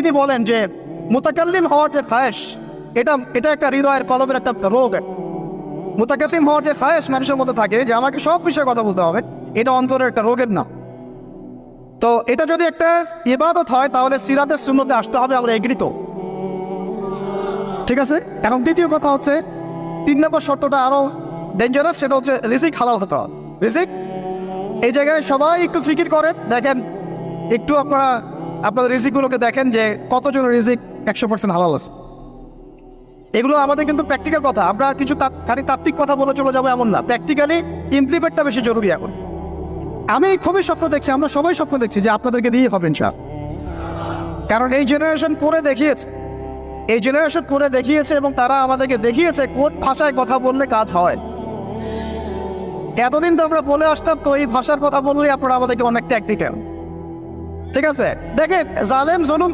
তিনি বলেন যে মুতাকাল্লিম হওয়ার যে খায়েশ, এটা একটা হৃদয়ের কলবের একটা রোগ। মুতাকাল্লিম হওয়ার যে খায়েশ মানুষের মধ্যে থাকে যে আমাকে সব বিষয়ে কথা বলতে হবে, এটা অন্তরের একটা রোগের নাম। তো এটা যদি একটা ইবাদত হয় তাহলে সিরাতের সুন্নতে আসতে হবে, আমরা এগ্রিত। ঠিক আছে। এখন দ্বিতীয় কথা হচ্ছে 3 নম্বর শর্তটা আরো ডেঞ্জারাস, সেটা হচ্ছে রিজিক হালাল হতে হবে। রিজিক, এই জায়গায় সবাই একটু ফিকির করেন, দেখেন একটু আপনারা আপনাদের রিজিকগুলোকে দেখেন যে কতজনের রিজিক 100% হালাল আছে। এগুলো আমাদের কিন্তু প্র্যাকটিক্যাল কথা, আমরা কিছু খালি তাত্ত্বিক কথা বলে চলে যাবো এমন না, প্র্যাকটিক্যালি ইমপ্লিমেন্টটা বেশি জরুরি এখন। আমি খুবই স্বপ্ন দেখছি, আমরা সবাই স্বপ্ন দেখছি যে আপনাদেরকে দিয়ে হবে ইনশাআল্লাহ। কারণ এই জেনারেশন করে দেখিয়েছে, এবং তারা আমাদেরকে দেখিয়েছে কোন ভাষায় কথা বললে কাজ হয়। এতদিন তো আমরা বলে আসতাম, তো এই ভাষার কথা বললেই আপনারা আমাদেরকে অনেক ট্যাগ দিতেন। ঠিক আছে, দেখেন জালেম জুলুম